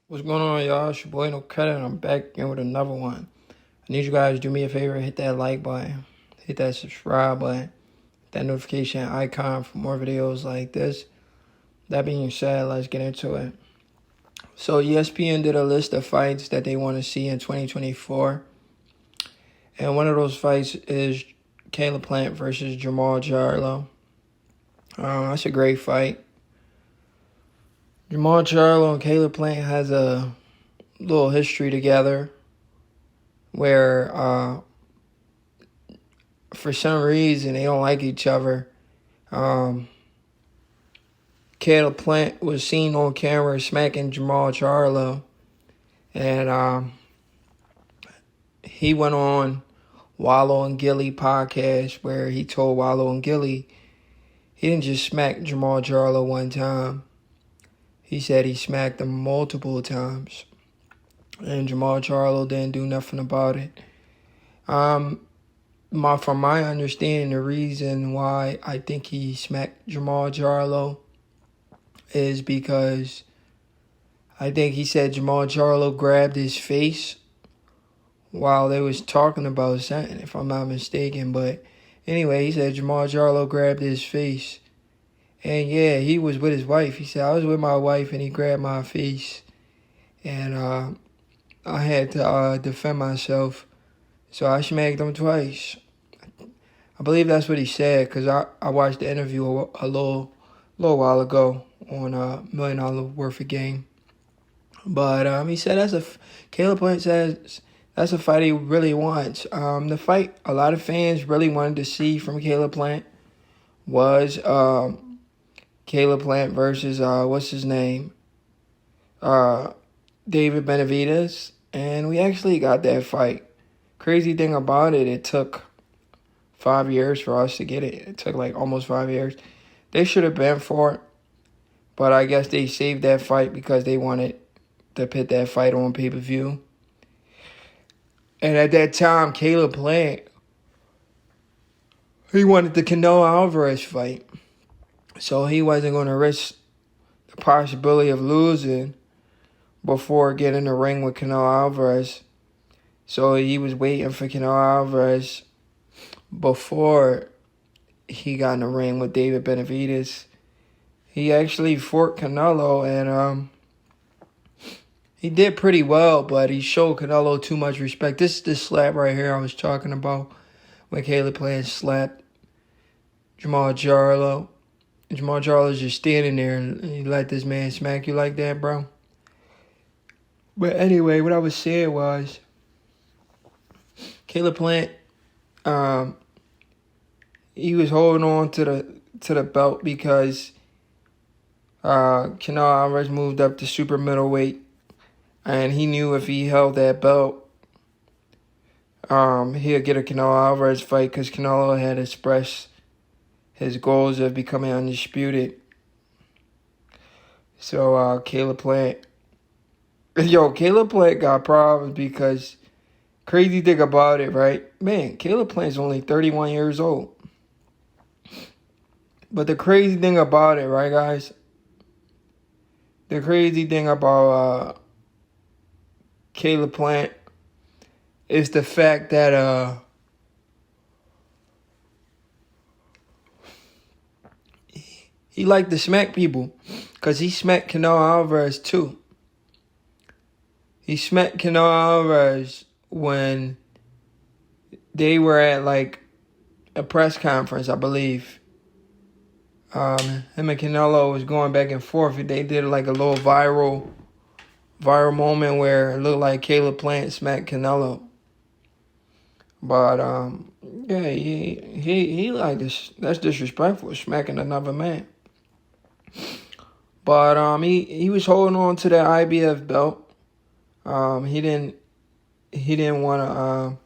What's going on, y'all? It's your boy No Credit, and I'm back again with another one. I need you guys to do me a favor, hit that like button, hit that subscribe button, hit that notification icon for more videos like this. That being said, let's get into it. So ESPN did a list of fights that they want to see in 2024. And one of those fights is Caleb Plant versus JERMALL. That's a great fight. JERMALL and Caleb Plant has a little history together where for some reason they don't like each other. Caleb Plant was seen on camera smacking CHARLO, and he went on Wallow and Gilly podcast where he told Wallow and Gilly he didn't just smack CHARLO one time. He said he smacked him multiple times, and CHARLO didn't do nothing about it. From my understanding, the reason why I think he smacked CHARLO is because I think he said CHARLO grabbed his face while they was talking about something, if I'm not mistaken. But anyway, he said CHARLO grabbed his face. And yeah, he was with his wife. He said, I was with my wife and he grabbed my face. And I had to defend myself. So I smacked him twice. I believe that's what he said because I watched the interview a little while ago on $1 Million Worth of Game. But he said Caleb Plant says that's a fight he really wants. The fight a lot of fans really wanted to see from Caleb Plant was Caleb Plant versus what's his name? David Benavidez. And we actually got that fight. Crazy thing about it, it took 5 years for us to get it. It took like almost 5 years. They should have been for it, but I guess they saved that fight because they wanted to put that fight on pay-per-view. And at that time, Caleb Plant, he wanted the Canelo Alvarez fight. So he wasn't going to risk the possibility of losing before getting in the ring with Canelo Alvarez. So he was waiting for Canelo Alvarez before he got in the ring with David Benavidez. He actually fought Canelo, and he did pretty well, but he showed Canelo too much respect. This is the slap right here I was talking about when Caleb Plant slapped CHARLO. CHARLO's just standing there and he let this man smack you like that, bro. But anyway, what I was saying was Caleb Plant, he was holding on to the belt because Canelo Alvarez moved up to super middleweight, and he knew if he held that belt, he'd get a Canelo Alvarez fight because Canelo had expressed his goals of becoming undisputed. So Caleb Plant got problems because crazy thing about it, right? Man, Caleb Plant's only 31 years old. But the crazy thing about it, right, guys? The crazy thing about Caleb Plant is the fact that he liked to smack people because he smacked Canelo Alvarez too. He smacked Canelo Alvarez when they were at like a press conference, I believe. Him and Canelo was going back and forth. They did like a little viral moment where it looked like Caleb Plant smacked Canelo. But yeah, he like this. That's disrespectful, smacking another man. But he was holding on to that IBF belt. He didn't want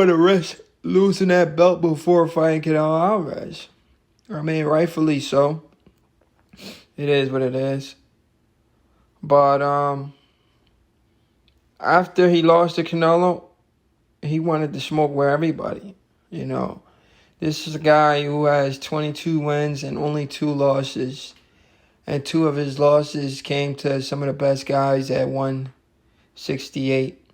to risk losing that belt before fighting Canelo Alvarez. I mean, rightfully so. It is what it is. But after he lost to Canelo, he wanted to smoke with everybody. You know, this is a guy who has 22 wins and only 2 losses. and 2 of his losses came to some of the best guys at 168.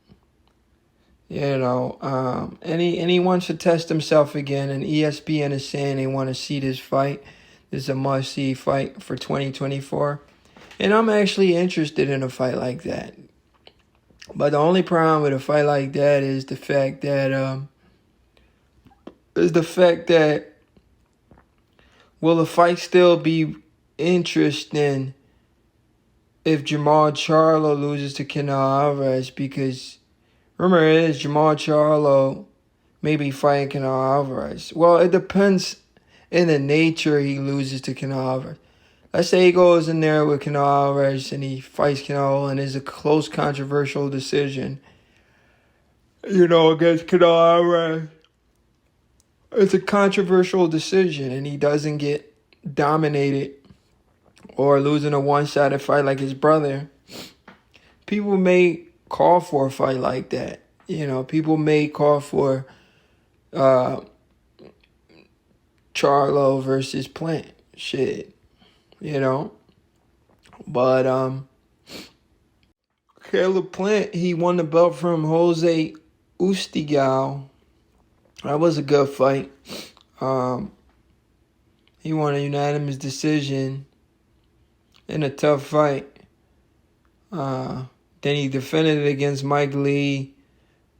And he wants to test himself again, and ESPN is saying they want to see this fight. This is a must-see fight for 2024. And I'm actually interested in a fight like that. But the only problem with a fight like that is the fact that will the fight still be interesting if Jermall Charlo loses to Canelo Alvarez? Because rumor is Jermall Charlo may be fighting Canelo Alvarez. Well, it depends in the nature he loses to Canelo Alvarez. Let's say he goes in there with Canelo Alvarez and he fights Canelo and it's a close, controversial decision, against Canelo Alvarez. It's a controversial decision and he doesn't get dominated or losing a one-sided fight like his brother. People may call for a fight like that. People may call for Charlo versus Plant. Shit. But Caleb Plant, he won the belt from Jose Ustigal. That was a good fight. He won a unanimous decision in a tough fight. Then he defended it against Mike Lee,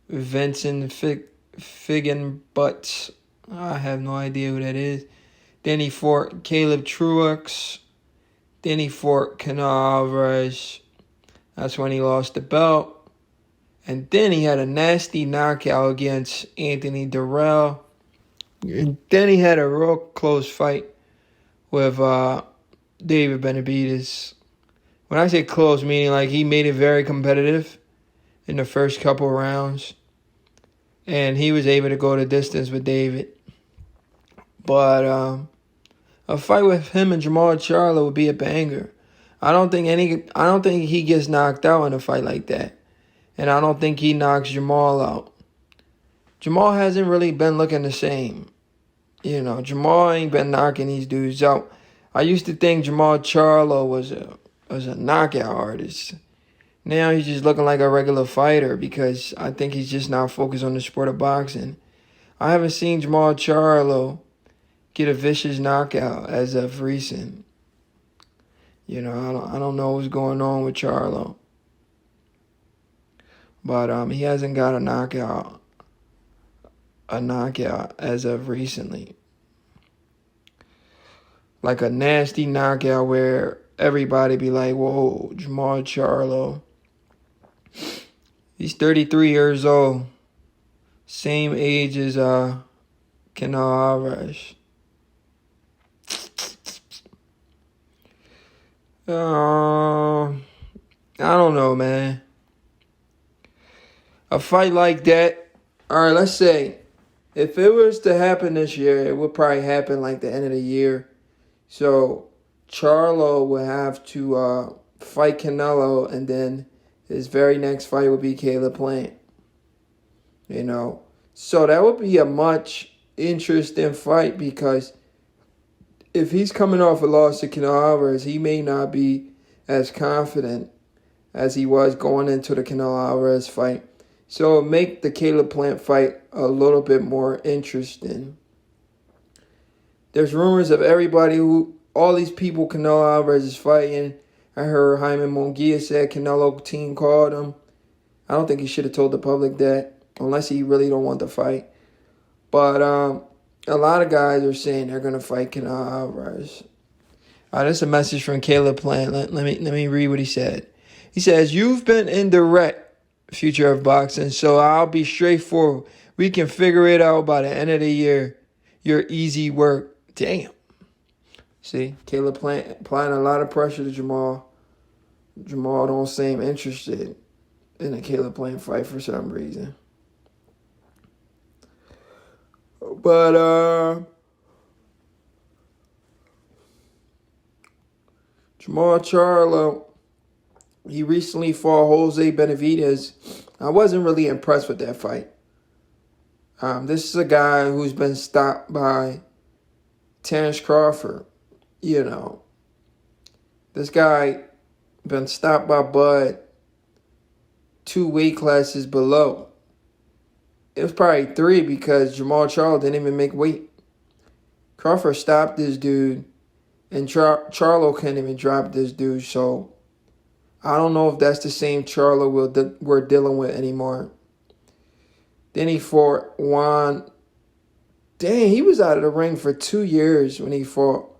Vincent Figgenbutts. I have no idea who that is. Then he fought Caleb Truax. Then he fought Canelo Alvarez. That's when he lost the belt. And then he had a nasty knockout against Anthony Durrell. And then he had a real close fight with David Benavidez. When I say close, meaning like he made it very competitive in the first couple rounds. And he was able to go the distance with David. But a fight with him and Jermall Charlo would be a banger. I don't think he gets knocked out in a fight like that. And I don't think he knocks Jermall out. Jermall hasn't really been looking the same. Jermall ain't been knocking these dudes out. I used to think Jermall Charlo was a knockout artist. Now he's just looking like a regular fighter because I think he's just not focused on the sport of boxing. I haven't seen Jermall Charlo get a vicious knockout as of recent. I don't know what's going on with Charlo. But he hasn't got a knockout as of recently. Like a nasty knockout where everybody be like, whoa, Jermall Charlo. He's 33 years old. Same age as Canelo Alvarez. I don't know, man. A fight like that, all right, let's say, if it was to happen this year, it would probably happen like the end of the year. So Charlo would have to fight Canelo, and then his very next fight would be Caleb Plant. So that would be a much interesting fight because if he's coming off a loss to Canelo Alvarez, he may not be as confident as he was going into the Canelo Alvarez fight. So make the Caleb Plant fight a little bit more interesting. There's rumors of all these people Canelo Alvarez is fighting. I heard Jaime Munguia said Canelo team called him. I don't think he should have told the public that, unless he really don't want to fight. But a lot of guys are saying they're going to fight Canelo Alvarez. This is a message from Caleb Plant. Let me read what he said. He says, "You've been indirect, future of boxing, so I'll be straightforward. We can figure it out by the end of the year. Your easy work." Damn. See, Caleb Plant applying a lot of pressure to Jermall. Jermall don't seem interested in a Caleb Plant fight for some reason. But Jermall Charlo, he recently fought Jose Benavidez. I wasn't really impressed with that fight. This is a guy who's been stopped by Terrence Crawford. That This guy been stopped by Bud 2 weight classes below. It was probably 3 because Charlo didn't even make weight. Crawford stopped this dude, and Charlo can't even drop this dude. So I don't know if that's the same Charlo we're dealing with anymore. Then he fought Juan. Dang, he was out of the ring for 2 years when he fought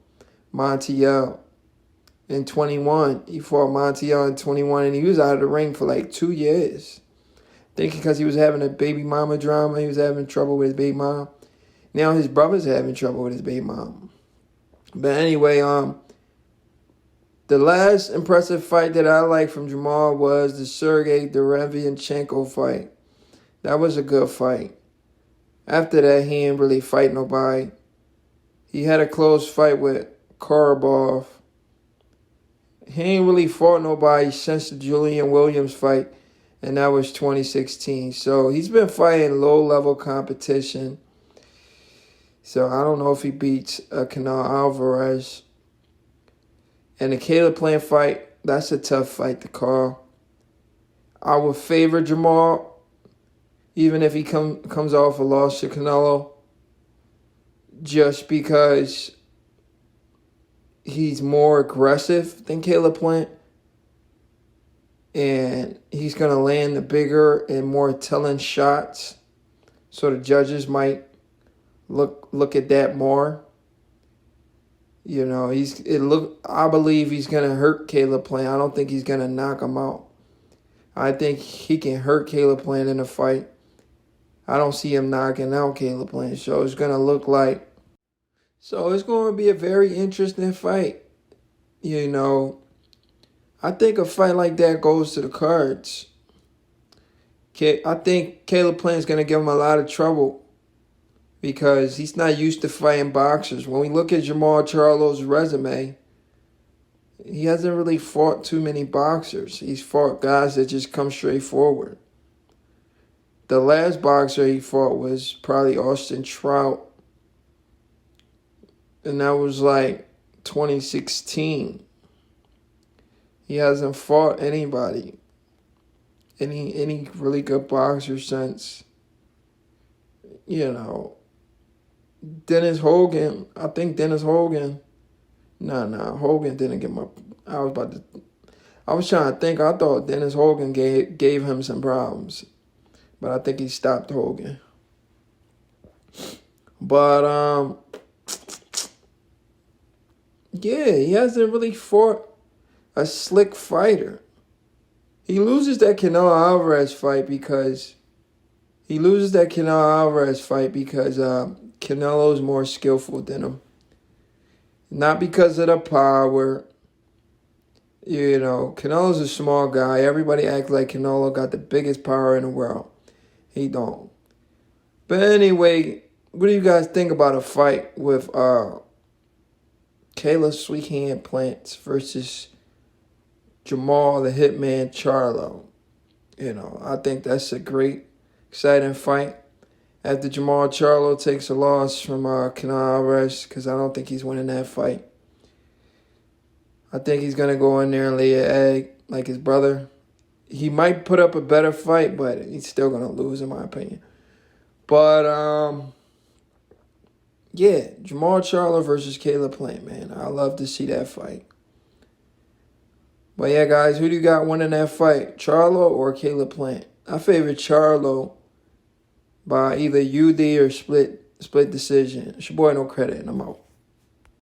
Montiel in 21. He fought Montiel in 21, and he was out of the ring for like 2 years. Thinking because he was having a baby mama drama, he was having trouble with his baby mom. Now his brother's having trouble with his baby mom. But anyway, the last impressive fight that I liked from Jermall was the Sergey Derevyanchenko fight. That was a good fight. After that, he didn't really fight nobody. He had a close fight with Korobov. He ain't really fought nobody since the Julian Williams fight, and that was 2016. So he's been fighting low-level competition. So I don't know if he beats Canelo Alvarez. And the Caleb Plant fight, that's a tough fight to call. I would favor Jermall, even if he comes off a loss to Canelo, just because he's more aggressive than Caleb Plant. And he's going to land the bigger and more telling shots. So the judges might look at that more. You know, I believe he's going to hurt Caleb Plant. I don't think he's going to knock him out. I think he can hurt Caleb Plant in a fight. I don't see him knocking out Caleb Plant. So it's going to be a very interesting fight. You know, I think a fight like that goes to the cards. I think Caleb Plant is going to give him a lot of trouble because he's not used to fighting boxers. When we look at Jermall Charlo's resume, he hasn't really fought too many boxers. He's fought guys that just come straight forward. The last boxer he fought was probably Austin Trout, and that was like 2016. He hasn't fought anybody, any really good boxer since, you know, Dennis Hogan. I think Dennis Hogan. Hogan didn't get my. I was trying to think. I thought Dennis Hogan gave him some problems, but I think he stopped Hogan. But yeah, he hasn't really fought a slick fighter. He loses that Canelo Alvarez fight because Canelo's more skillful than him. Not because of the power. You know, Canelo's a small guy. Everybody acts like Canelo got the biggest power in the world. He don't. But anyway, what do you guys think about a fight with Caleb Sweethand Plants versus Jermall the Hitman Charlo? You know, I think that's a great, exciting fight. After Jermall Charlo takes a loss from Canelo Alvarez, because I don't think he's winning that fight. I think he's going to go in there and lay an egg like his brother. He might put up a better fight, but he's still going to lose, in my opinion. But, yeah, Jermall Charlo versus Caleb Plant, man. I love to see that fight. But, yeah, guys, who do you got winning that fight? Charlo or Caleb Plant? I favor Charlo by either UD or split decision. It's your boy No Credit, and I'm out.